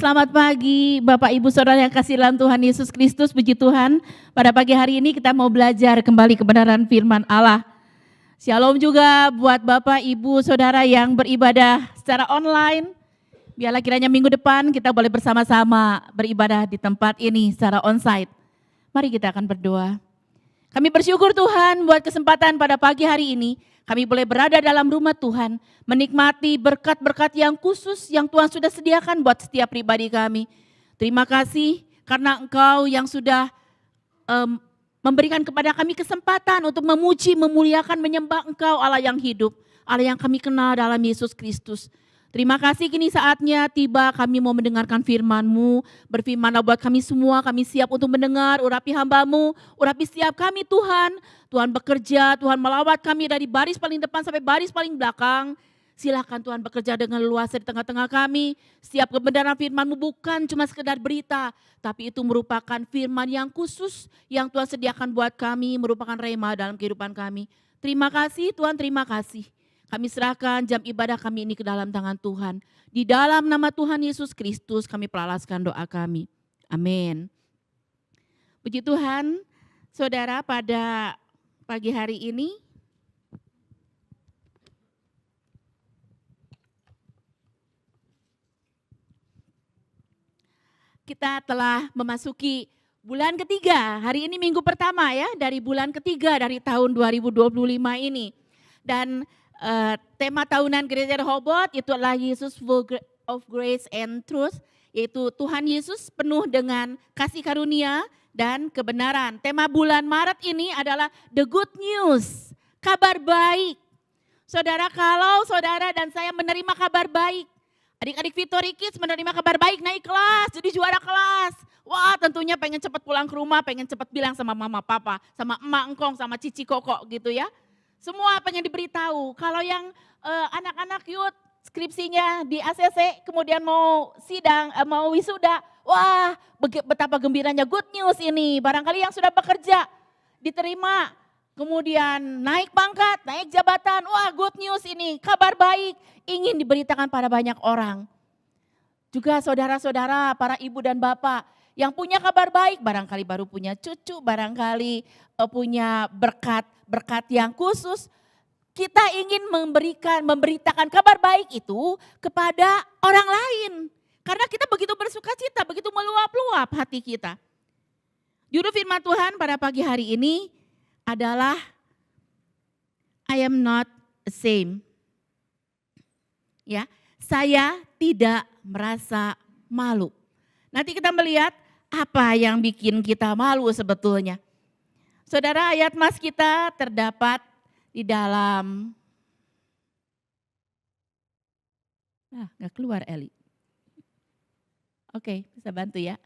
selamat pagi Bapak Ibu Saudara yang kasih dalam Tuhan Yesus Kristus, puji Tuhan. Pada pagi hari ini kita mau belajar kembali kebenaran firman Allah. Shalom juga buat Bapak Ibu Saudara yang beribadah secara online. Biarlah kiranya minggu depan kita boleh bersama-sama beribadah di tempat ini secara onsite. Mari kita akan berdoa. Kami bersyukur Tuhan buat kesempatan pada pagi hari ini. Kami boleh berada dalam rumah Tuhan, menikmati berkat-berkat yang khusus yang Tuhan sudah sediakan buat setiap pribadi kami. Terima kasih karena Engkau yang sudah memberikan kepada kami kesempatan untuk memuji, memuliakan, menyembah Engkau Allah yang hidup, Allah yang kami kenal dalam Yesus Kristus. Terima kasih, kini saatnya tiba kami mau mendengarkan firman-Mu. Berfirman-Lah buat kami semua, kami siap untuk mendengar, urapi hamba-Mu, urapi setiap kami Tuhan. Tuhan bekerja, Tuhan melawat kami dari baris paling depan sampai baris paling belakang. Silakan Tuhan bekerja dengan luas di tengah-tengah kami. Setiap kebenaran firman-Mu bukan cuma sekedar berita, tapi itu merupakan firman yang khusus yang Tuhan sediakan buat kami, merupakan rema dalam kehidupan kami. Terima kasih Tuhan, terima kasih. Kami serahkan jam ibadah kami ini ke dalam tangan Tuhan. Di dalam nama Tuhan Yesus Kristus kami peralaskan doa kami. Amin. Puji Tuhan, saudara, pada pagi hari ini kita telah memasuki bulan ketiga. Hari ini minggu pertama ya dari bulan ketiga dari tahun 2025 ini. Dan tema tahunan Gereja Rehoboth itu adalah Yesus full of grace and truth, yaitu Tuhan Yesus penuh dengan kasih karunia dan kebenaran. Tema bulan Maret ini adalah the good news, kabar baik. Saudara, kalau saudara dan saya menerima kabar baik, adik-adik Victory Kids menerima kabar baik, naik kelas, jadi juara kelas. Wah, tentunya pengen cepat pulang ke rumah, pengen cepat bilang sama mama papa, sama emak engkong, sama cici koko gitu ya. Semua pengen diberitahu. Kalau yang anak-anak youth skripsinya di ACC kemudian mau sidang, mau wisuda, wah betapa gembiranya good news ini. Barangkali yang sudah bekerja diterima, kemudian naik pangkat, naik jabatan, wah good news ini, kabar baik ingin diberitakan pada banyak orang. Juga saudara-saudara, para ibu dan bapak yang punya kabar baik, barangkali baru punya cucu, barangkali punya berkat yang khusus. Kita ingin memberitakan kabar baik itu kepada orang lain. Karena kita begitu bersuka cita, begitu meluap-luap hati kita. Judul firman Tuhan pada pagi hari ini adalah I am not ashamed. Ya, saya tidak merasa malu. Nanti kita melihat apa yang bikin kita malu sebetulnya. Saudara, ayat mas kita terdapat di dalam, nggak keluar Eli. Oke, bisa bantu ya.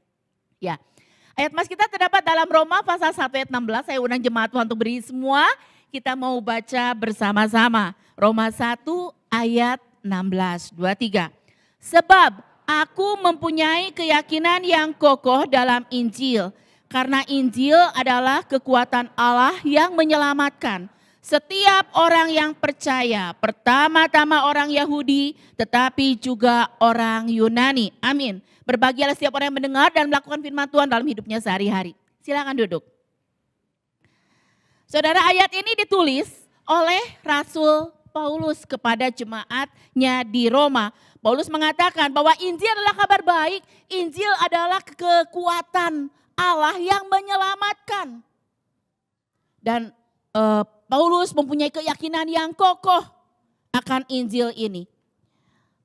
Ya, ayat mas kita terdapat dalam Roma pasal 1 ayat 16, saya undang jemaat Tuhan untuk berdiri semua, kita mau baca bersama-sama. Roma 1 ayat 16, 23. Sebab aku mempunyai keyakinan yang kokoh dalam Injil, karena Injil adalah kekuatan Allah yang menyelamatkan setiap orang yang percaya, pertama-tama orang Yahudi, tetapi juga orang Yunani. Amin. Berbahagialah setiap orang yang mendengar dan melakukan firman Tuhan dalam hidupnya sehari-hari. Silakan duduk. Saudara, ayat ini ditulis oleh Rasul Paulus kepada jemaatnya di Roma. Paulus mengatakan bahwa Injil adalah kabar baik, Injil adalah kekuatan Allah yang menyelamatkan. Dan Paulus mempunyai keyakinan yang kokoh akan Injil ini.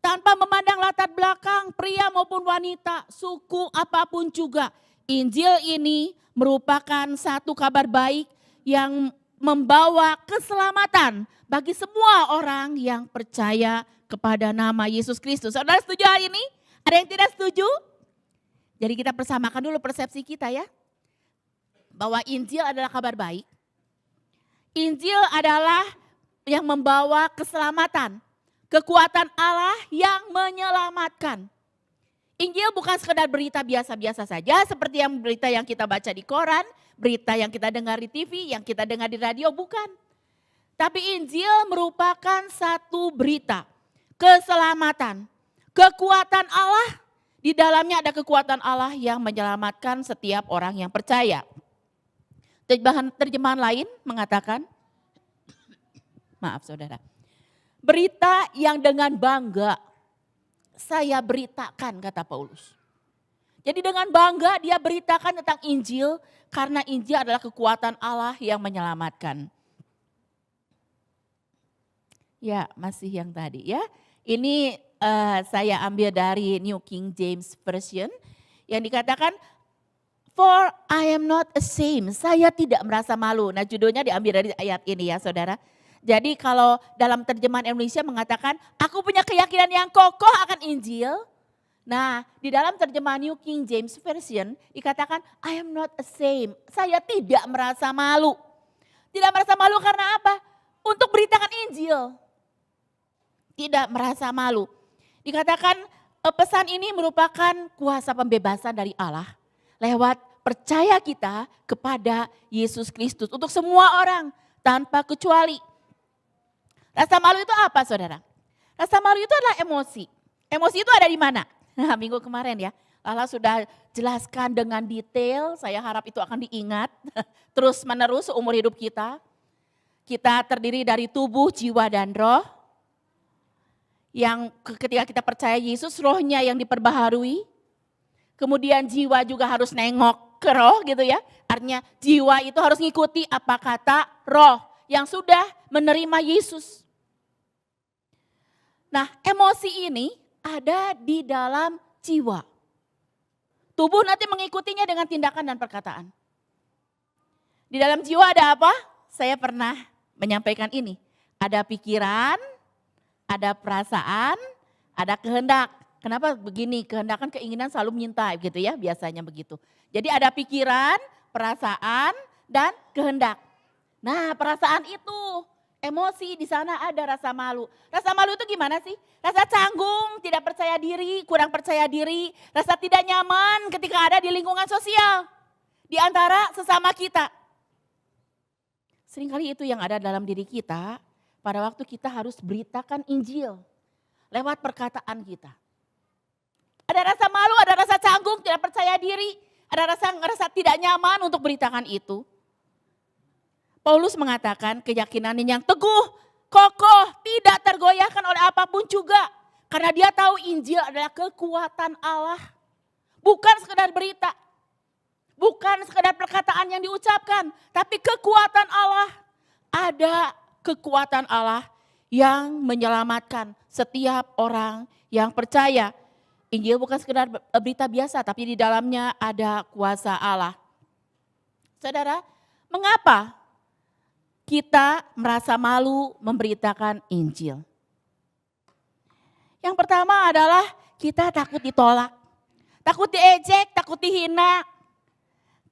Tanpa memandang latar belakang pria maupun wanita, suku apapun juga. Injil ini merupakan satu kabar baik yang membawa keselamatan bagi semua orang yang percaya kepada nama Yesus Kristus. Saudara setuju hari ini? Ada yang tidak setuju? Jadi kita persamakan dulu persepsi kita ya. Bahwa Injil adalah kabar baik. Injil adalah yang membawa keselamatan. Kekuatan Allah yang menyelamatkan. Injil bukan sekedar berita biasa-biasa saja seperti berita yang kita baca di koran, berita yang kita dengar di TV, yang kita dengar di radio, bukan. Tapi Injil merupakan satu berita keselamatan, kekuatan Allah Di dalamnya ada kekuatan Allah yang menyelamatkan setiap orang yang percaya. Terjemahan lain mengatakan, maaf saudara, berita yang dengan bangga saya beritakan, kata Paulus. Jadi dengan bangga dia beritakan tentang Injil, karena Injil adalah kekuatan Allah yang menyelamatkan. Ya, masih yang tadi ya. Ini saya ambil dari New King James Version yang dikatakan, for I am not ashamed, saya tidak merasa malu. Nah, judulnya diambil dari ayat ini ya saudara. Jadi kalau dalam terjemahan Indonesia mengatakan, aku punya keyakinan yang kokoh akan Injil. Nah, di dalam terjemahan New King James Version dikatakan, I am not ashamed, saya tidak merasa malu. Tidak merasa malu karena apa? Untuk beritakan Injil. Tidak merasa malu. Dikatakan pesan ini merupakan kuasa pembebasan dari Allah lewat percaya kita kepada Yesus Kristus untuk semua orang tanpa kecuali. Rasa malu itu apa saudara? Rasa malu itu adalah emosi. Emosi itu ada di mana? Nah, minggu kemarin ya, Allah sudah jelaskan dengan detail, saya harap itu akan diingat terus menerus seumur hidup kita. Kita terdiri dari tubuh, jiwa, dan roh. Yang ketika kita percaya Yesus, rohnya yang diperbaharui. Kemudian jiwa juga harus nengok ke roh gitu ya. Artinya jiwa itu harus ngikuti apa kata roh yang sudah menerima Yesus. Nah, emosi ini ada di dalam jiwa. Tubuh nanti mengikutinya dengan tindakan dan perkataan. Di dalam jiwa ada apa? Saya pernah menyampaikan ini. Ada pikiran, ada perasaan, ada kehendak. Kenapa begini? Kehendak kan keinginan selalu mengintai gitu ya, biasanya begitu. Jadi ada pikiran, perasaan, dan kehendak. Nah, perasaan itu, emosi di sana ada rasa malu. Rasa malu itu gimana sih? Rasa canggung, tidak percaya diri, kurang percaya diri, rasa tidak nyaman ketika ada di lingkungan sosial, di antara sesama kita. Seringkali itu yang ada dalam diri kita pada waktu kita harus beritakan Injil lewat perkataan kita. Ada rasa malu, ada rasa canggung, tidak percaya diri, ada rasa tidak nyaman untuk beritakan itu. Paulus mengatakan keyakinan yang teguh, kokoh, tidak tergoyahkan oleh apapun juga. Karena dia tahu Injil adalah kekuatan Allah. Bukan sekedar berita, bukan sekedar perkataan yang diucapkan, tapi kekuatan Allah. Ada kekuatan Allah yang menyelamatkan setiap orang yang percaya. Injil bukan sekedar berita biasa, tapi di dalamnya ada kuasa Allah. Saudara, mengapa kita merasa malu memberitakan Injil? Yang pertama adalah kita takut ditolak, takut diejek, takut dihina,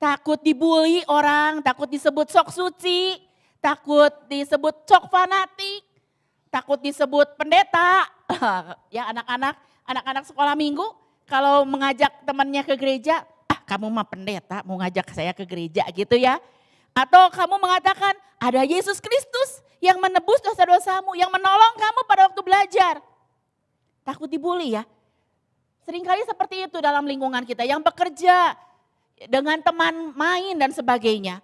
takut dibully orang, takut disebut sok suci, takut disebut cok fanatik, takut disebut pendeta. Ya anak-anak sekolah minggu kalau mengajak temannya ke gereja, kamu mah pendeta mau ngajak saya ke gereja gitu ya. Atau kamu mengatakan ada Yesus Kristus yang menebus dosa-dosamu, yang menolong kamu pada waktu belajar. Takut dibully ya. Seringkali seperti itu dalam lingkungan kita yang bekerja dengan teman main dan sebagainya.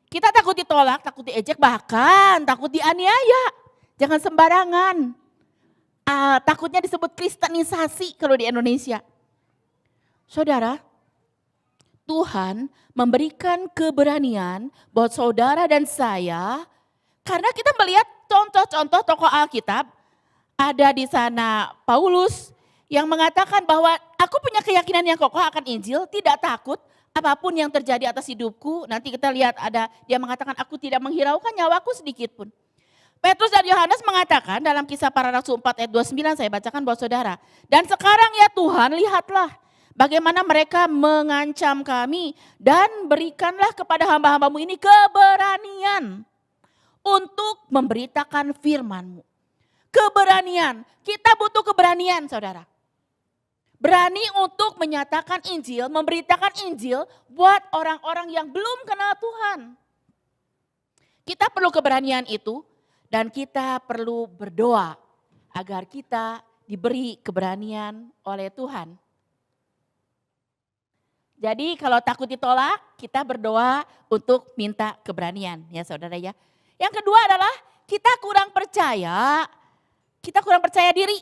Kita takut ditolak, takut diejek, bahkan takut dianiaya. Jangan sembarangan. Takutnya disebut kristenisasi kalau di Indonesia. Saudara, Tuhan memberikan keberanian buat saudara dan saya karena kita melihat contoh-contoh tokoh Alkitab. Ada di sana Paulus yang mengatakan bahwa aku punya keyakinan yang kokoh akan Injil, tidak takut apapun yang terjadi atas hidupku. Nanti kita lihat ada dia mengatakan aku tidak menghiraukan nyawaku sedikit pun. Petrus dan Yohanes mengatakan dalam Kisah Para Rasul 4 ayat 29 saya bacakan buat saudara. Dan sekarang ya Tuhan lihatlah bagaimana mereka mengancam kami dan berikanlah kepada hamba-hambamu ini keberanian untuk memberitakan firman-Mu. Keberanian, kita butuh keberanian saudara. Berani untuk menyatakan Injil, memberitakan Injil buat orang-orang yang belum kenal Tuhan. Kita perlu keberanian itu dan kita perlu berdoa agar kita diberi keberanian oleh Tuhan. Jadi kalau takut ditolak, kita berdoa untuk minta keberanian ya saudara ya. Yang kedua adalah kita kurang percaya diri.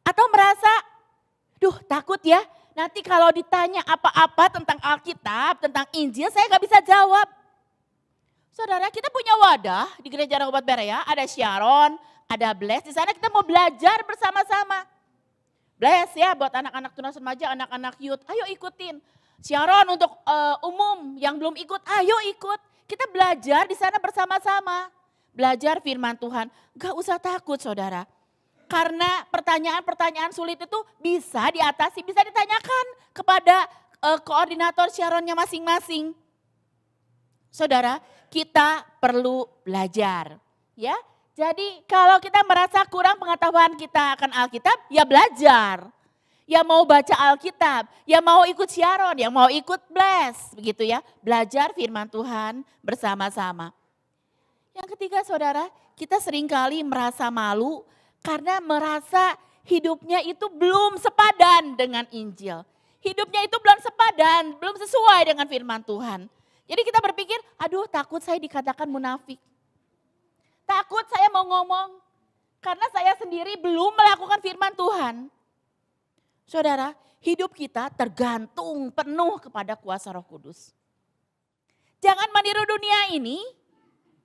Atau merasa, duh takut ya, nanti kalau ditanya apa-apa tentang Alkitab, tentang Injil, saya gak bisa jawab. Saudara, kita punya wadah di Gereja Rehoboth Berea, ada Sharon, ada Bless, di sana kita mau belajar bersama-sama. Bless ya buat anak-anak tunas remaja, anak-anak youth, ayo ikutin. Sharon untuk umum yang belum ikut, ayo ikut. Kita belajar di sana bersama-sama. Belajar firman Tuhan, gak usah takut saudara. Karena pertanyaan-pertanyaan sulit itu bisa diatasi, bisa ditanyakan kepada koordinator Sharonnya masing-masing. Saudara, kita perlu belajar. Ya, jadi kalau kita merasa kurang pengetahuan kita akan Alkitab, ya belajar. Ya mau baca Alkitab, ya mau ikut Sharon, ya mau ikut Bless, begitu ya. Belajar firman Tuhan bersama-sama. Yang ketiga saudara, kita seringkali merasa malu karena merasa hidupnya itu belum sepadan dengan Injil. Hidupnya itu belum sepadan, belum sesuai dengan firman Tuhan. Jadi kita berpikir, aduh takut saya dikatakan munafik. Takut saya mau ngomong, karena saya sendiri belum melakukan firman Tuhan. Saudara, hidup kita tergantung penuh kepada kuasa Roh Kudus. Jangan meniru dunia ini,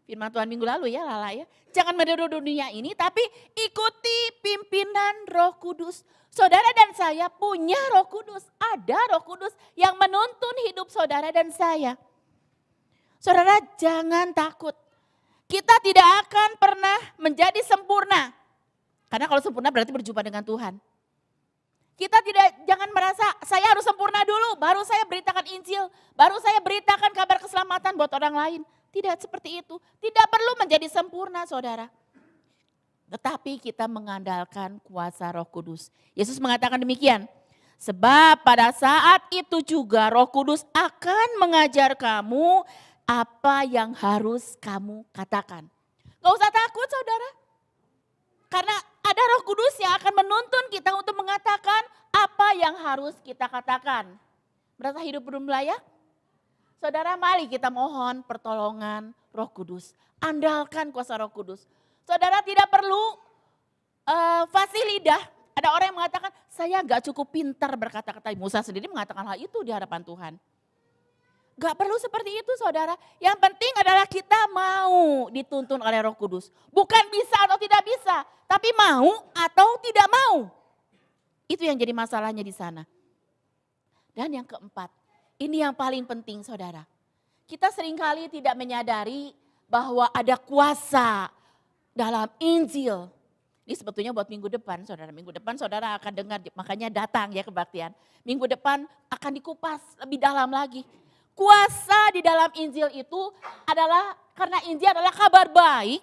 firman Tuhan minggu lalu ya Lala ya. Jangan meniru dunia ini tapi ikuti pimpinan Roh Kudus. Saudara dan saya punya Roh Kudus, ada Roh Kudus yang menuntun hidup saudara dan saya. Saudara jangan takut. Kita tidak akan pernah menjadi sempurna. Karena kalau sempurna berarti berjumpa dengan Tuhan. Jangan merasa saya harus sempurna dulu, baru saya beritakan Injil, baru saya beritakan kabar keselamatan buat orang lain. Tidak seperti itu, tidak perlu menjadi sempurna saudara. Tetapi kita mengandalkan kuasa Roh Kudus. Yesus mengatakan demikian, sebab pada saat itu juga Roh Kudus akan mengajar kamu apa yang harus kamu katakan. Gak usah takut saudara. Karena ada Roh Kudus yang akan menuntun kita untuk mengatakan apa yang harus kita katakan. Merasa hidup belum layak? Saudara mari kita mohon pertolongan Roh Kudus. Andalkan kuasa Roh Kudus. Saudara tidak perlu fasih lidah. Ada orang yang mengatakan saya gak cukup pintar berkata-kata. Musa sendiri mengatakan hal itu di hadapan Tuhan. Gak perlu seperti itu saudara. Yang penting adalah kita mau dituntun oleh Roh Kudus. Bukan bisa atau tidak bisa. Tapi mau atau tidak mau. Itu yang jadi masalahnya di sana. Dan yang keempat. Ini yang paling penting saudara. Kita seringkali tidak menyadari bahwa ada kuasa dalam Injil. Ini sebetulnya buat minggu depan saudara. Minggu depan saudara akan dengar, makanya datang ya kebaktian. Minggu depan akan dikupas lebih dalam lagi. Kuasa di dalam Injil itu adalah, karena Injil adalah kabar baik,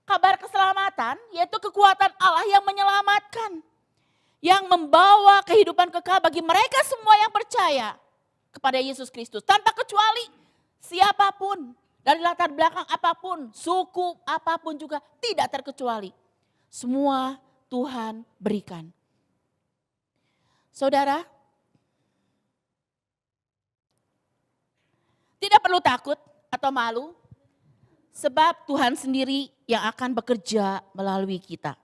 kabar keselamatan, yaitu kekuatan Allah yang menyelamatkan. Yang membawa kehidupan kekal bagi mereka semua yang percaya kepada Yesus Kristus. Tanpa kecuali siapapun, dari latar belakang apapun, suku apapun juga tidak terkecuali. Semua Tuhan berikan. Saudara, tidak perlu takut atau malu, sebab Tuhan sendiri yang akan bekerja melalui kita.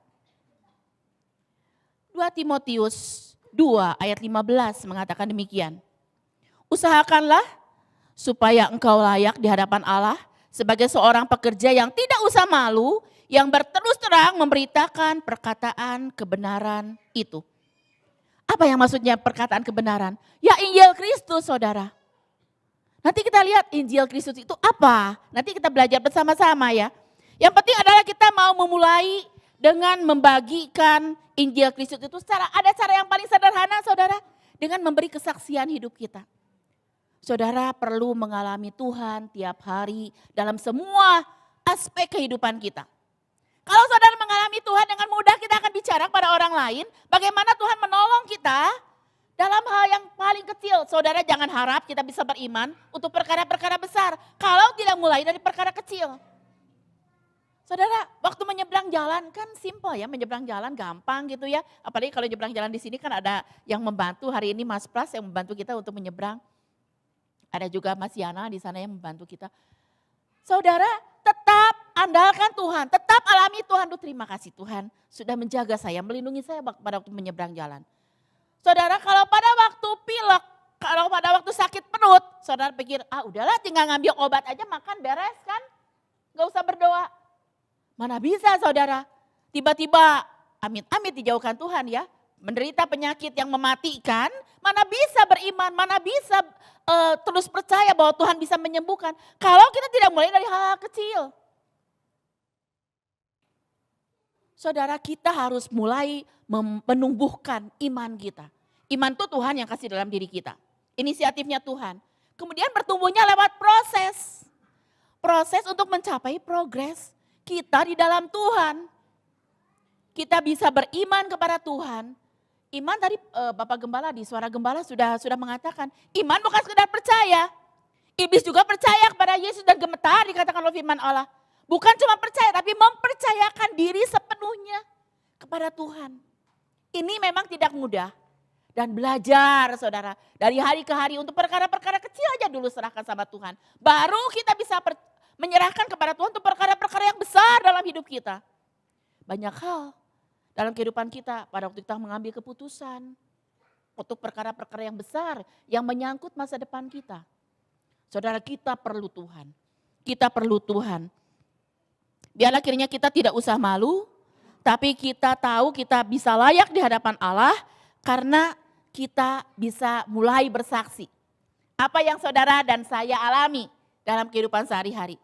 2 Timotius 2 ayat 15 mengatakan demikian. Usahakanlah supaya engkau layak di hadapan Allah sebagai seorang pekerja yang tidak usah malu, yang berterus terang memberitakan perkataan kebenaran itu. Apa yang maksudnya perkataan kebenaran? Ya Injil Kristus saudara. Nanti kita lihat Injil Kristus itu apa. Nanti kita belajar bersama-sama ya. Yang penting adalah kita mau memulai dengan membagikan Injil Kristus itu ada cara yang paling sederhana saudara. Dengan memberi kesaksian hidup kita. Saudara perlu mengalami Tuhan tiap hari dalam semua aspek kehidupan kita. Kalau saudara mengalami Tuhan dengan mudah kita akan bicara kepada orang lain. Bagaimana Tuhan menolong kita. Dalam hal yang paling kecil, saudara jangan harap kita bisa beriman untuk perkara-perkara besar. Kalau tidak mulai dari perkara kecil. Saudara, waktu menyeberang jalan kan simple ya, menyeberang jalan gampang gitu ya. Apalagi kalau nyeberang jalan di sini kan ada yang membantu, hari ini Mas Pras yang membantu kita untuk menyeberang. Ada juga Mas Yana di sana yang membantu kita. Saudara, tetap andalkan Tuhan, tetap alami Tuhan. Duh, terima kasih Tuhan sudah menjaga saya, melindungi saya pada waktu menyeberang jalan. Saudara, kalau pada waktu pilek, kalau pada waktu sakit perut, saudara pikir, udahlah tinggal ngambil obat aja makan beres kan. Gak usah berdoa. Mana bisa saudara, tiba-tiba amit-amit dijauhkan Tuhan ya. Menderita penyakit yang mematikan, mana bisa beriman, mana bisa terus percaya bahwa Tuhan bisa menyembuhkan. Kalau kita tidak mulai dari hal-hal kecil. Saudara, kita harus mulai menumbuhkan iman kita. Iman itu Tuhan yang kasih dalam diri kita. Inisiatifnya Tuhan. Kemudian bertumbuhnya lewat proses. Proses untuk mencapai progres kita di dalam Tuhan. Kita bisa beriman kepada Tuhan. Iman tadi Bapak Gembala di Suara Gembala sudah mengatakan, iman bukan sekedar percaya. Iblis juga percaya kepada Yesus dan gemetar dikatakan oleh firman Allah. Bukan cuma percaya tapi mempercayakan diri sepenuhnya kepada Tuhan. Ini memang tidak mudah. Dan belajar saudara, dari hari ke hari untuk perkara-perkara kecil aja dulu serahkan sama Tuhan. Baru kita bisa menyerahkan kepada Tuhan untuk perkara-perkara yang besar dalam hidup kita. Banyak hal dalam kehidupan kita pada waktu kita mengambil keputusan untuk perkara-perkara yang besar yang menyangkut masa depan kita. Saudara, kita perlu Tuhan. Kita perlu Tuhan. Biarlah akhirnya kita tidak usah malu, tapi kita tahu kita bisa layak di hadapan Allah karena kita bisa mulai bersaksi. Apa yang saudara dan saya alami dalam kehidupan sehari-hari.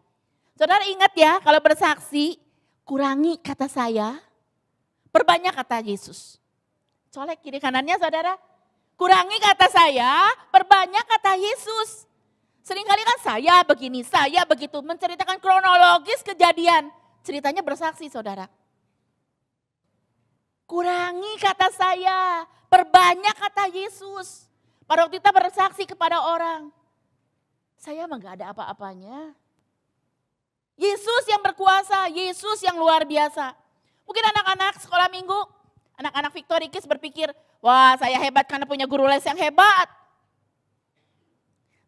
Saudara ingat ya, kalau bersaksi, kurangi kata saya, perbanyak kata Yesus. Colek kiri kanannya saudara, kurangi kata saya, perbanyak kata Yesus. Seringkali kan saya begini, saya begitu, menceritakan kronologis kejadian. Ceritanya bersaksi saudara. Kurangi kata saya, perbanyak kata Yesus. Pada waktu kita bersaksi kepada orang, saya mah gak ada apa-apanya. Yesus yang berkuasa, Yesus yang luar biasa. Mungkin anak-anak sekolah minggu, anak-anak Victory Kids berpikir, wah saya hebat karena punya guru les yang hebat.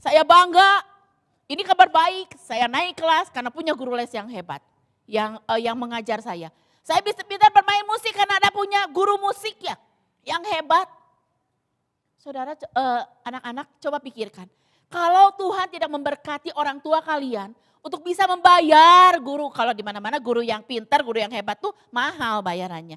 Saya bangga, ini kabar baik, saya naik kelas karena punya guru les yang hebat. Yang mengajar saya. Saya bisa pintar bermain musik karena ada punya guru musik ya, yang hebat. Saudara, anak-anak coba pikirkan. Kalau Tuhan tidak memberkati orang tua kalian untuk bisa membayar guru. Kalau di mana-mana guru yang pintar, guru yang hebat tuh mahal bayarannya.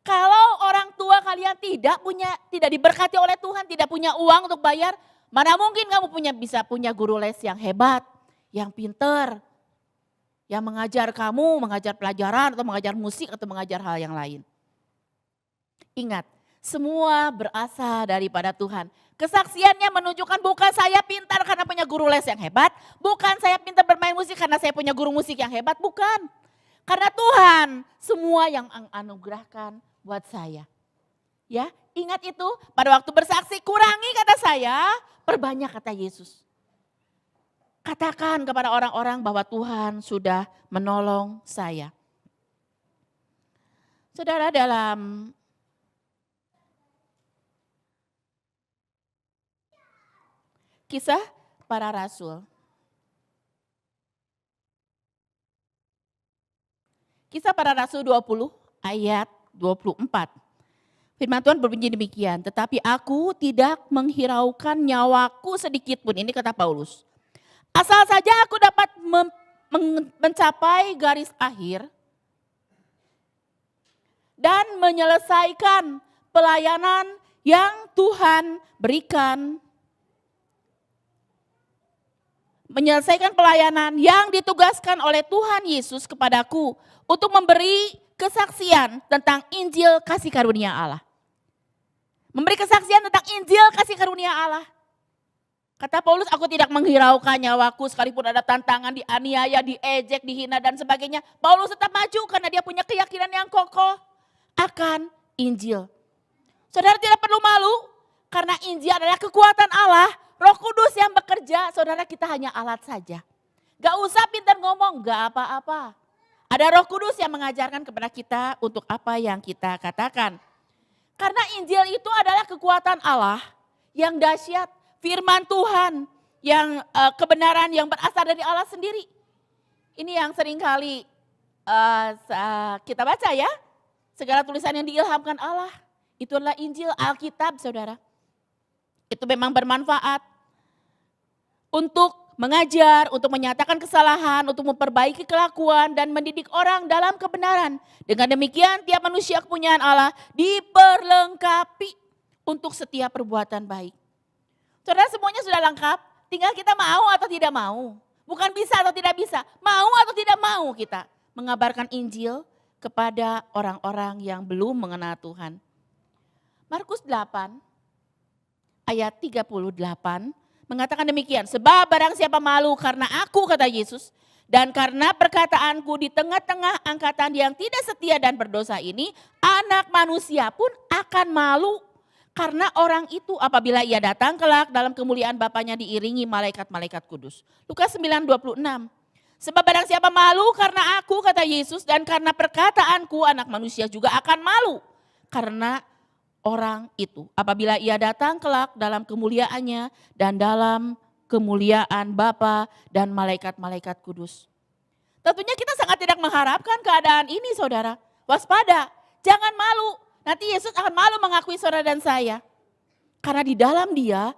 Kalau orang tua kalian tidak diberkati oleh Tuhan, tidak punya uang untuk bayar, mana mungkin kamu bisa punya guru les yang hebat, yang pintar, yang mengajar kamu, mengajar pelajaran atau mengajar musik atau mengajar hal yang lain. Ingat, semua berasal daripada Tuhan. Kesaksiannya menunjukkan bukan saya pintar karena punya guru les yang hebat, bukan saya pintar bermain musik karena saya punya guru musik yang hebat, bukan. Karena Tuhan semua yang anugerahkan buat saya. Ya, ingat itu pada waktu bersaksi, kurangi kata saya, perbanyak kata Yesus. Katakan kepada orang-orang bahwa Tuhan sudah menolong saya. Saudara, dalam Kisah Para Rasul. Kisah Para Rasul 20 ayat 24. Firman Tuhan berbunyi demikian, tetapi aku tidak menghiraukan nyawaku sedikit pun. Ini kata Paulus. Asal saja aku dapat mencapai garis akhir dan menyelesaikan pelayanan yang Tuhan berikan. Menyelesaikan pelayanan yang ditugaskan oleh Tuhan Yesus kepadaku untuk memberi kesaksian tentang Injil kasih karunia Allah. Memberi kesaksian tentang Injil kasih karunia Allah. Kata Paulus, aku tidak menghiraukan nyawaku sekalipun ada tantangan, dianiaya, diejek, dihina dan sebagainya. Paulus tetap maju karena dia punya keyakinan yang kokoh akan Injil. Saudara tidak perlu malu karena Injil adalah kekuatan Allah, Roh Kudus yang bekerja. Saudara, kita hanya alat saja. Gak usah pintar ngomong, gak apa-apa. Ada Roh Kudus yang mengajarkan kepada kita untuk apa yang kita katakan. Karena Injil itu adalah kekuatan Allah yang dahsyat, firman Tuhan yang kebenaran yang berasal dari Allah sendiri. Ini yang seringkali kita baca ya. Segala tulisan yang diilhamkan Allah, itu adalah Injil, Alkitab saudara. Itu memang bermanfaat untuk mengajar, untuk menyatakan kesalahan, untuk memperbaiki kelakuan dan mendidik orang dalam kebenaran. Dengan demikian tiap manusia kepunyaan Allah diperlengkapi untuk setiap perbuatan baik. Saudara, semuanya sudah lengkap, tinggal kita mau atau tidak mau. Bukan bisa atau tidak bisa, mau atau tidak mau kita mengabarkan Injil kepada orang-orang yang belum mengenal Tuhan. Markus 8 ayat 38 mengatakan demikian, sebab barang siapa malu karena aku, kata Yesus, dan karena perkataanku di tengah-tengah angkatan yang tidak setia dan berdosa ini, anak manusia pun akan malu karena orang itu apabila ia datang kelak dalam kemuliaan Bapanya diiringi malaikat-malaikat kudus. Lukas 9:26. Sebab barang siapa malu karena aku, kata Yesus, dan karena perkataanku, anak manusia juga akan malu karena orang itu apabila ia datang kelak dalam kemuliaannya dan dalam kemuliaan Bapa dan malaikat-malaikat kudus. Tentunya kita sangat tidak mengharapkan keadaan ini saudara. Waspada, jangan malu. Nanti Yesus akan malu mengakui saudara dan saya. Karena di dalam dia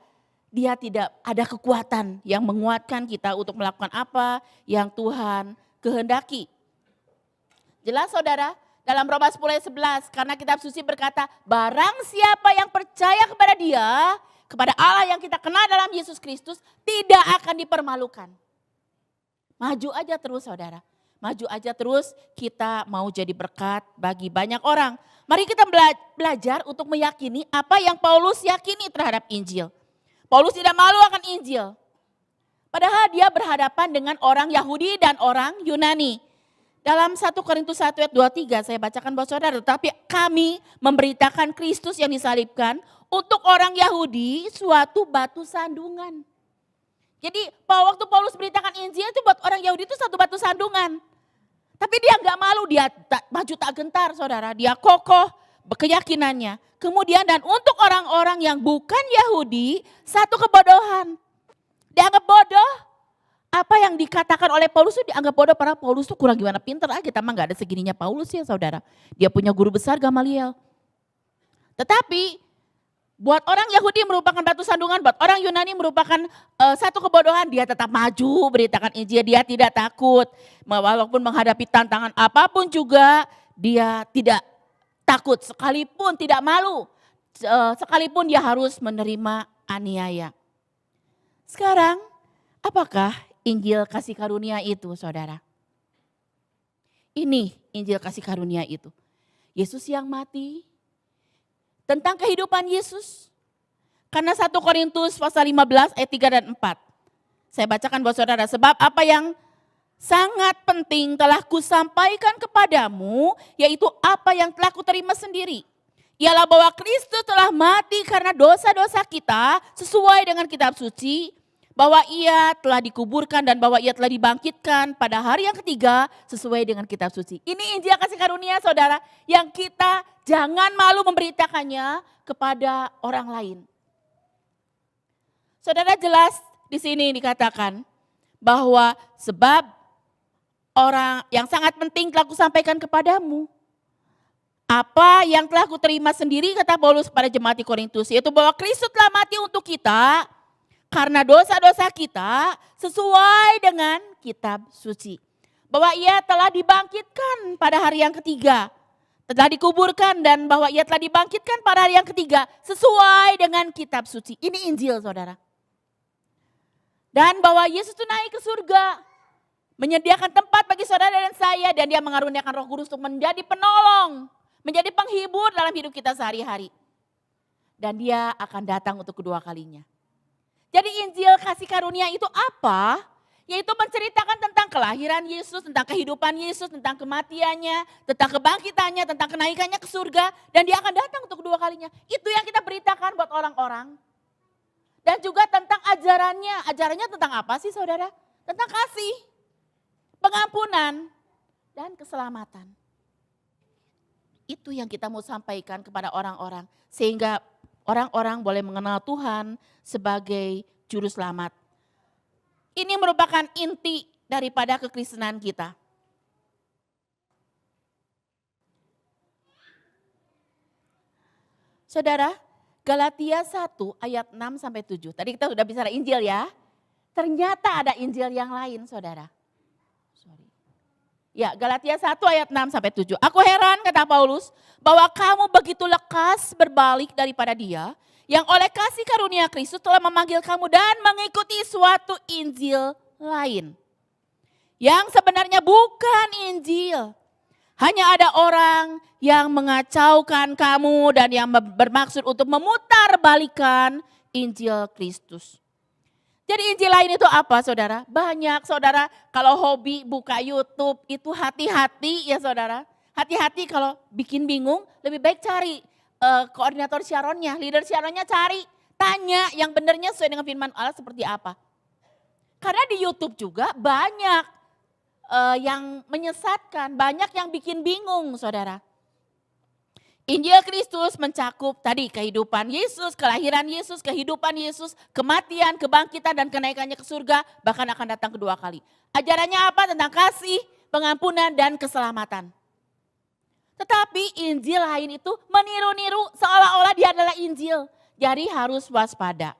tidak ada kekuatan yang menguatkan kita untuk melakukan apa yang Tuhan kehendaki. Jelas saudara? Dalam Roma 10 ayat 11, karena kitab suci berkata, barang siapa yang percaya kepada dia, kepada Allah yang kita kenal dalam Yesus Kristus, tidak akan dipermalukan. Maju aja terus saudara, maju aja terus, kita mau jadi berkat bagi banyak orang. Mari kita belajar untuk meyakini apa yang Paulus yakini terhadap Injil. Paulus tidak malu akan Injil. Padahal dia berhadapan dengan orang Yahudi dan orang Yunani. Dalam 1 Korintus 1 ayat 23 saya bacakan buat saudara. Tetapi kami memberitakan Kristus yang disalibkan untuk orang Yahudi suatu batu sandungan. Jadi waktu Paulus beritakan Injil itu buat orang Yahudi itu satu batu sandungan. Tapi dia nggak malu, dia maju tak gentar saudara. Dia kokoh keyakinannya. Kemudian dan untuk orang-orang yang bukan Yahudi satu kebodohan. Dianggap bodoh. Apa yang dikatakan oleh Paulus itu dianggap bodoh, para Paulus itu kurang gimana pinter aja, kita mah gak ada segininya Paulus ya saudara. Dia punya guru besar Gamaliel. Tetapi buat orang Yahudi merupakan batu sandungan, buat orang Yunani merupakan satu kebodohan, dia tetap maju beritakan Injil, dia tidak takut. Walaupun menghadapi tantangan apapun juga dia tidak takut, sekalipun tidak malu, sekalipun dia harus menerima aniaya. Sekarang apakah Injil kasih karunia itu saudara? Ini Injil kasih karunia itu. Yesus yang mati, tentang kehidupan Yesus. Karena 1 Korintus pasal 15 ayat 3 dan 4. Saya bacakan buat saudara, sebab apa yang sangat penting telah kusampaikan kepadamu, yaitu apa yang telah kuterima sendiri. Ialah bahwa Kristus telah mati karena dosa-dosa kita sesuai dengan kitab suci, bahwa ia telah dikuburkan dan bahwa ia telah dibangkitkan pada hari yang ketiga sesuai dengan kitab suci. Ini Injil kasih karunia saudara yang kita jangan malu memberitakannya kepada orang lain. Saudara, jelas di sini dikatakan bahwa sebab orang yang sangat penting telah kusampaikan kepadamu. Apa yang telah kuterima sendiri, kata Paulus pada jemaat di Korintus, yaitu bahwa Kristus telah mati untuk kita karena dosa-dosa kita sesuai dengan kitab suci. Bahwa ia telah dibangkitkan pada hari yang ketiga. Telah dikuburkan dan bahwa ia telah dibangkitkan pada hari yang ketiga sesuai dengan kitab suci. Ini Injil saudara. Dan bahwa Yesus itu naik ke surga. Menyediakan tempat bagi saudara dan saya. Dan dia mengaruniakan Roh Kudus untuk menjadi penolong. Menjadi penghibur dalam hidup kita sehari-hari. Dan dia akan datang untuk kedua kalinya. Jadi Injil kasih karunia itu apa? Yaitu menceritakan tentang kelahiran Yesus, tentang kehidupan Yesus, tentang kematiannya, tentang kebangkitannya, tentang kenaikannya ke surga. Dan dia akan datang untuk kedua kalinya. Itu yang kita beritakan buat orang-orang. Dan juga tentang ajarannya. Ajarannya tentang apa sih saudara? Tentang kasih, pengampunan, dan keselamatan. Itu yang kita mau sampaikan kepada orang-orang, sehingga orang-orang boleh mengenal Tuhan sebagai juru selamat. Ini merupakan inti daripada kekristenan kita. Saudara, Galatia 1 ayat 6 sampai 7. Tadi kita sudah bicara Injil ya. Ternyata ada Injil yang lain, Saudara. Ya, Galatia 1 ayat 6 sampai 7. Aku heran, kata Paulus, bahwa kamu begitu lekas berbalik daripada Dia yang oleh kasih karunia Kristus telah memanggil kamu dan mengikuti suatu Injil lain. Yang sebenarnya bukan Injil. Hanya ada orang yang mengacaukan kamu dan yang bermaksud untuk memutarbalikkan Injil Kristus. Jadi Injil lain itu apa, saudara? Banyak, saudara. Kalau hobi buka YouTube itu hati-hati ya, saudara. Hati-hati kalau bikin bingung, lebih baik cari koordinator siaronnya, leader siaronnya cari. Tanya yang benernya sesuai dengan firman Allah seperti apa. Karena di YouTube juga banyak yang menyesatkan, banyak yang bikin bingung, saudara. Injil Kristus mencakup tadi kehidupan Yesus, kelahiran Yesus, kehidupan Yesus, kematian, kebangkitan dan kenaikannya ke surga, bahkan akan datang kedua kali. Ajarannya apa? Tentang kasih, pengampunan dan keselamatan. Tetapi Injil lain itu meniru-niru seolah-olah dia adalah Injil. Jadi harus waspada.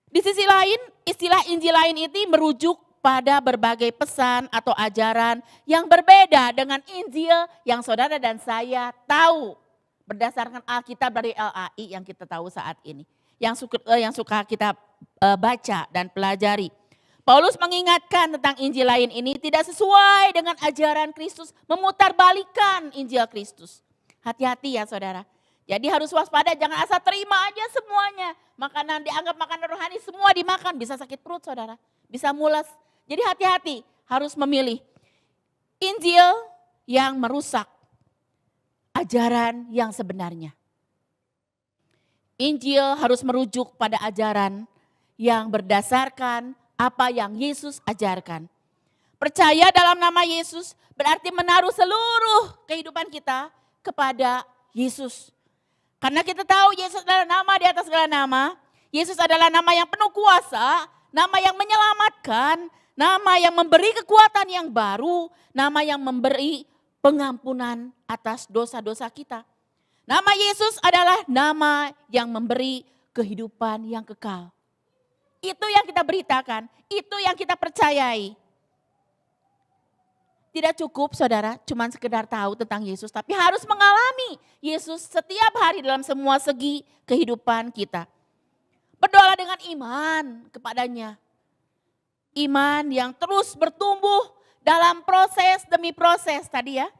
Di sisi lain, istilah Injil lain itu merujuk pada berbagai pesan atau ajaran yang berbeda dengan Injil yang saudara dan saya tahu berdasarkan Alkitab dari LAI yang kita tahu saat ini. Yang suka kita baca dan pelajari. Paulus mengingatkan tentang Injil lain ini tidak sesuai dengan ajaran Kristus, memutarbalikkan Injil Kristus. Hati-hati ya saudara. Jadi harus waspada, jangan asal terima aja semuanya. Makanan dianggap makanan rohani semua dimakan, bisa sakit perut saudara, bisa mules. Jadi hati-hati, harus memilih Injil yang merusak ajaran yang sebenarnya. Injil harus merujuk pada ajaran yang berdasarkan apa yang Yesus ajarkan. Percaya dalam nama Yesus berarti menaruh seluruh kehidupan kita kepada Yesus. Karena kita tahu Yesus adalah nama di atas segala nama. Yesus adalah nama yang penuh kuasa, nama yang menyelamatkan, nama yang memberi kekuatan yang baru, nama yang memberi pengampunan atas dosa-dosa kita. Nama Yesus adalah nama yang memberi kehidupan yang kekal. Itu yang kita beritakan, itu yang kita percayai. Tidak cukup saudara, cuma sekedar tahu tentang Yesus, tapi harus mengalami Yesus setiap hari dalam semua segi kehidupan kita. Berdoa dengan iman kepadanya. Iman yang terus bertumbuh dalam proses demi proses tadi ya.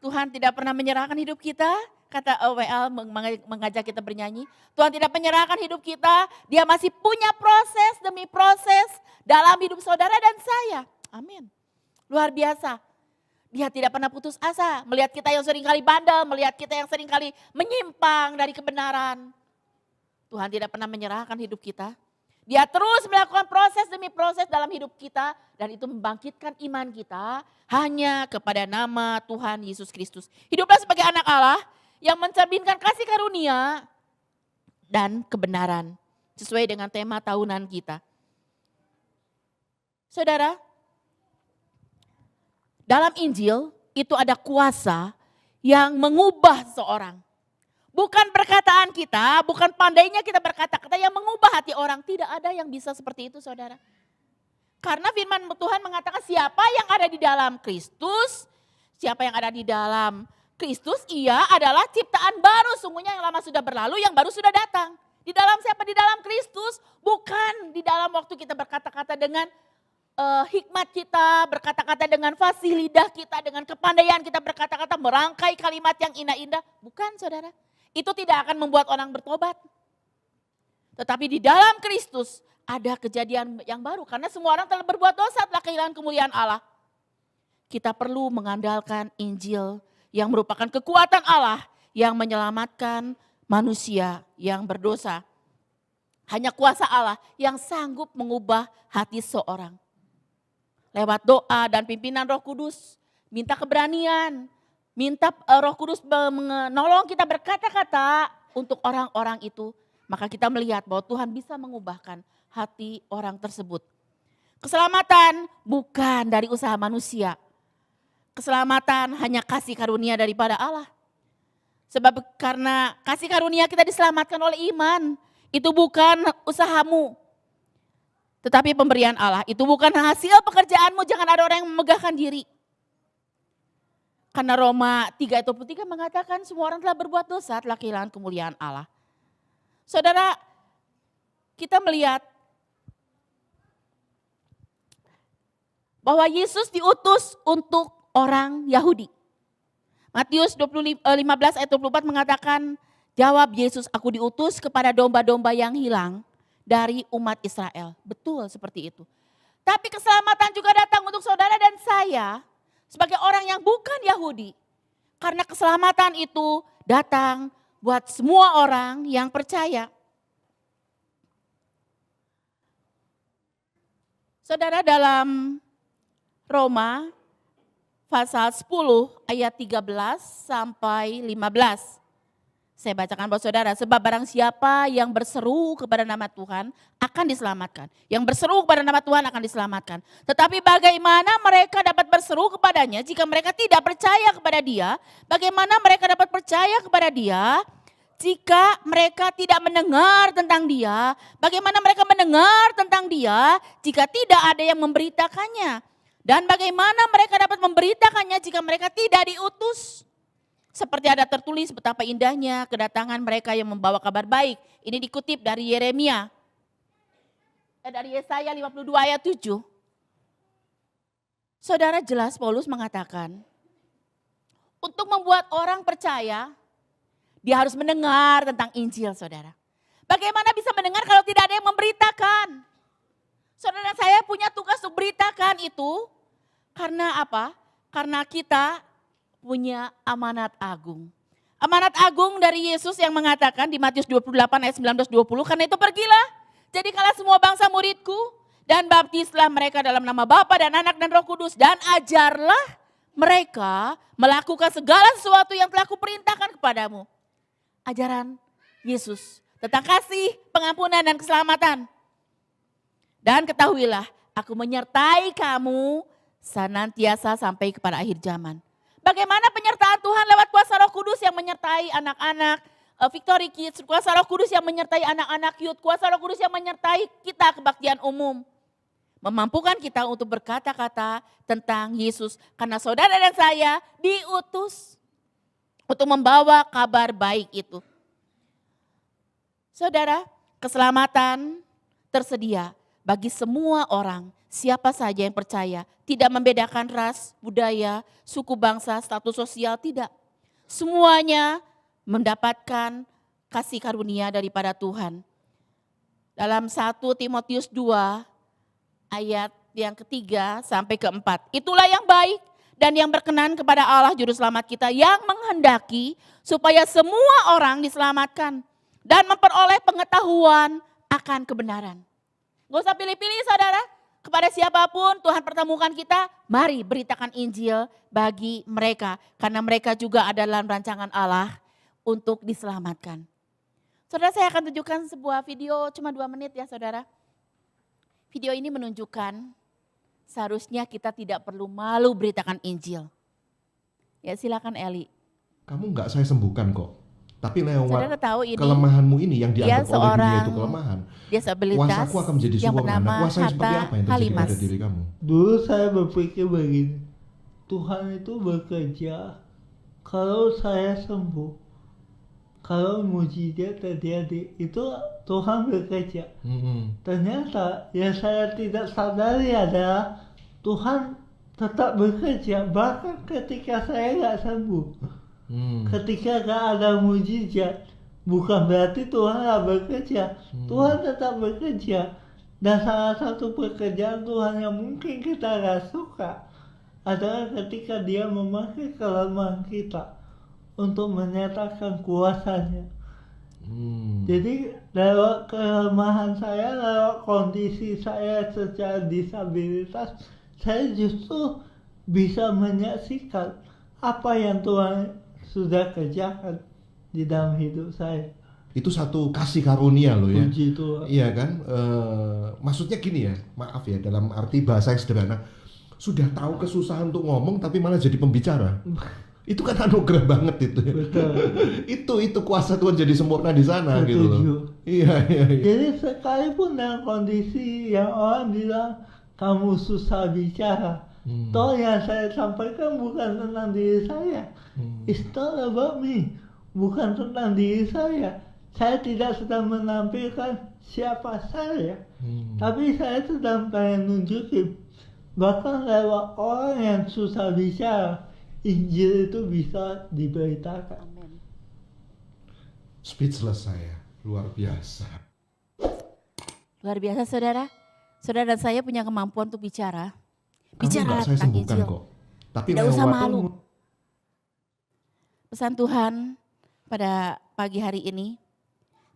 Tuhan tidak pernah menyerahkan hidup kita, kata WL mengajak kita bernyanyi. Tuhan tidak menyerahkan hidup kita, Dia masih punya proses demi proses dalam hidup saudara dan saya. Amin. Luar biasa. Dia tidak pernah putus asa melihat kita yang seringkali bandel, melihat kita yang seringkali menyimpang dari kebenaran. Tuhan tidak pernah menyerahkan hidup kita. Dia terus melakukan proses demi proses dalam hidup kita dan itu membangkitkan iman kita hanya kepada nama Tuhan Yesus Kristus. Hiduplah sebagai anak Allah yang mencerminkan kasih karunia dan kebenaran sesuai dengan tema tahunan kita. Saudara, dalam Injil itu ada kuasa yang mengubah seseorang. Bukan perkataan kita, bukan pandainya kita berkata-kata yang mengubah hati orang. Tidak ada yang bisa seperti itu saudara. Karena firman Tuhan mengatakan siapa yang ada di dalam Kristus, siapa yang ada di dalam Kristus, ia adalah ciptaan baru. Sungguhnya yang lama sudah berlalu, yang baru sudah datang. Di dalam siapa? Di dalam Kristus, bukan di dalam waktu kita berkata-kata dengan hikmat kita, berkata-kata dengan fasih lidah kita, dengan kepandaian kita berkata-kata, merangkai kalimat yang indah-indah. Bukan saudara. Itu tidak akan membuat orang bertobat. Tetapi di dalam Kristus ada kejadian yang baru. Karena semua orang telah berbuat dosa, telah kehilangan kemuliaan Allah. Kita perlu mengandalkan Injil yang merupakan kekuatan Allah yang menyelamatkan manusia yang berdosa. Hanya kuasa Allah yang sanggup mengubah hati seorang. lewat doa dan pimpinan Roh Kudus. Minta keberanian, minta Roh Kudus menolong kita berkata-kata untuk orang-orang itu. Maka kita melihat bahwa Tuhan bisa mengubahkan hati orang tersebut. Keselamatan bukan dari usaha manusia. Keselamatan hanya kasih karunia daripada Allah. Sebab karena kasih karunia kita diselamatkan oleh iman. Itu bukan usahamu. Tetapi pemberian Allah. Itu bukan hasil pekerjaanmu. Jangan ada orang yang memegahkan diri. Karena Roma 3:23 mengatakan semua orang telah berbuat dosa, telah kehilangan kemuliaan Allah. Saudara, kita melihat bahwa Yesus diutus untuk orang Yahudi. Matius 15 ayat 24 mengatakan, jawab Yesus, aku diutus kepada domba-domba yang hilang dari umat Israel. Betul seperti itu. Tapi keselamatan juga datang untuk saudara dan saya sebagai orang yang bukan Yahudi. Karena keselamatan itu datang buat semua orang yang percaya. Saudara, dalam Roma pasal 10 ayat 13 sampai 15. Saya bacakan buat saudara, sebab barang siapa yang berseru kepada nama Tuhan akan diselamatkan. Yang berseru kepada nama Tuhan akan diselamatkan. Tetapi bagaimana mereka dapat berseru kepadanya jika mereka tidak percaya kepada Dia? Bagaimana mereka dapat percaya kepada Dia jika mereka tidak mendengar tentang Dia? Bagaimana mereka mendengar tentang Dia jika tidak ada yang memberitakannya? Dan bagaimana mereka dapat memberitakannya jika mereka tidak diutus? Seperti ada tertulis betapa indahnya kedatangan mereka yang membawa kabar baik. Ini dikutip dari Yeremia. Dari Yesaya 52 ayat 7. Saudara, jelas Paulus mengatakan, untuk membuat orang percaya, dia harus mendengar tentang Injil, saudara. Bagaimana bisa mendengar kalau tidak ada yang memberitakan? Saudara, saya punya tugas untuk beritakan itu. Karena apa? Karena kita punya amanat agung. Amanat agung dari Yesus yang mengatakan di Matius 28 ayat 19-20. Karena itu pergilah, jadikanlah semua bangsa muridku. Dan baptislah mereka dalam nama Bapa dan Anak dan Roh Kudus. Dan ajarlah mereka melakukan segala sesuatu yang telah kuperintahkan kepadamu. Ajaran Yesus tentang kasih, pengampunan dan keselamatan. Dan ketahuilah, aku menyertai kamu senantiasa sampai kepada akhir zaman. Bagaimana penyertaan Tuhan lewat kuasa Roh Kudus yang menyertai anak-anak Victory Kids, kuasa Roh Kudus yang menyertai anak-anak youth, kuasa Roh Kudus yang menyertai kita kebaktian umum. Memampukan kita untuk berkata-kata tentang Yesus. Karena saudara dan saya diutus untuk membawa kabar baik itu. Saudara, keselamatan tersedia bagi semua orang. Siapa saja yang percaya, tidak membedakan ras, budaya, suku bangsa, status sosial, tidak. Semuanya mendapatkan kasih karunia daripada Tuhan. Dalam 1 Timotius 2 ayat yang ketiga sampai keempat. Itulah yang baik dan yang berkenan kepada Allah Juru Selamat kita yang menghendaki supaya semua orang diselamatkan dan memperoleh pengetahuan akan kebenaran. Gak usah pilih-pilih saudara. Kepada siapapun Tuhan pertemukan kita, mari beritakan Injil bagi mereka. Karena mereka juga ada dalam rancangan Allah untuk diselamatkan. Saudara, saya akan tunjukkan sebuah video cuma 2 menit ya saudara. Video ini menunjukkan seharusnya kita tidak perlu malu beritakan Injil. Ya silakan Eli. Kamu enggak saya sembuhkan kok. Tapi lewat ini, kelemahanmu ini yang dianggap oleh dunia itu kelemahan. Kuasaku akan menjadi sempurna. Kuasa yang seperti apa yang terjadi pada diri kamu? Dulu saya berpikir begini, Tuhan itu bekerja kalau saya sembuh, kalau mujizat terjadi, itu Tuhan bekerja. Ternyata yang saya tidak sadari adalah Tuhan tetap bekerja bahkan ketika saya nggak sembuh. Ketika gak ada mujizat, bukan berarti Tuhan gak bekerja. Tuhan tetap bekerja. Dan salah satu pekerjaan Tuhan yang mungkin kita gak suka adalah ketika Dia memakai kelemahan kita untuk menyatakan kuasanya. Jadi lewat kelemahan saya, lewat kondisi saya secara disabilitas, saya justru bisa menyaksikan apa yang Tuhan sudah kerjakan di dalam hidup saya. Itu satu kasih karunia loh ya. Puji Tuhan. Iya kan? Maksudnya gini ya, maaf ya, dalam arti bahasa yang sederhana, sudah tahu kesusahan untuk ngomong tapi malah jadi pembicara. Itu kan anugerah banget itu. Betul. itu kuasa Tuhan jadi sempurna di sana gitu loh. Setuju. Iya. Jadi sekalipun dalam kondisi yang orang bilang kamu susah bicara, toh yang saya sampaikan bukan tentang diri saya. It's not about me. Bukan tentang diri saya. Saya tidak sedang menampilkan siapa saya. Tapi saya sedang pengen nunjukin bahkan lewat orang yang susah bicara, Injil itu bisa diberitakan. Amin. Speechless saya, luar biasa. Luar biasa saudara. Saudara dan saya punya kemampuan untuk bicara. Kamu Bicara nggak saya tentang sembuhkan Injil. kok. Tapi Tidak usah lewat malu. Pesan Tuhan pada pagi hari ini,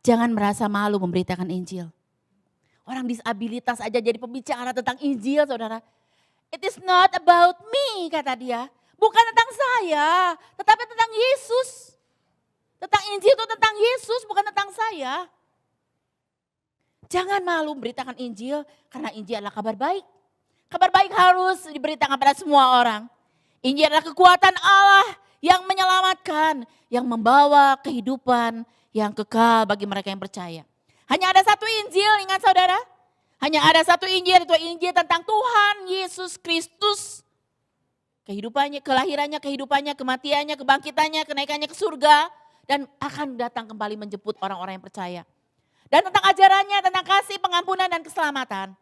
jangan merasa malu memberitakan Injil. Orang disabilitas aja jadi pembicara tentang Injil, saudara. It is not about me, kata dia. Bukan tentang saya, tetapi tentang Yesus. Tentang Injil itu tentang Yesus, bukan tentang saya. Jangan malu memberitakan Injil, karena Injil adalah kabar baik. Kabar baik harus diberitakan pada semua orang. Injil adalah kekuatan Allah yang menyelamatkan, yang membawa kehidupan yang kekal bagi mereka yang percaya. Hanya ada satu Injil, ingat saudara. Hanya ada satu Injil, itu Injil tentang Tuhan Yesus Kristus. Kehidupannya, kelahirannya, kehidupannya, kematiannya, kebangkitannya, kenaikannya ke surga. Dan akan datang kembali menjemput orang-orang yang percaya. Dan tentang ajarannya, tentang kasih, pengampunan, dan keselamatan.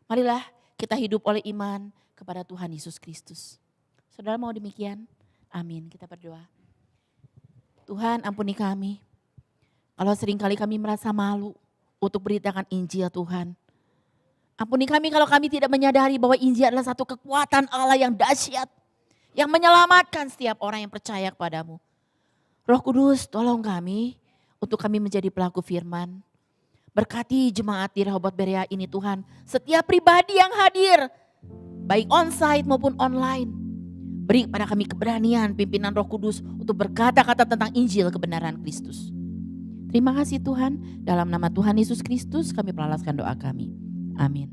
Marilah kita hidup oleh iman kepada Tuhan Yesus Kristus. Saudara mau demikian? Amin, kita berdoa. Tuhan ampuni kami. Kalau seringkali kami merasa malu untuk beritakan Injil Tuhan. Ampuni kami kalau kami tidak menyadari bahwa Injil adalah satu kekuatan Allah yang dahsyat. Yang menyelamatkan setiap orang yang percaya kepadamu. Roh Kudus tolong kami untuk kami menjadi pelaku firman. Berkati jemaat di Rehoboth Berea ini Tuhan. Setiap pribadi yang hadir, baik onsite maupun online. Beri pada kami keberanian pimpinan Roh Kudus untuk berkata-kata tentang Injil kebenaran Kristus. Terima kasih Tuhan, dalam nama Tuhan Yesus Kristus kami peralaskan doa kami. Amin.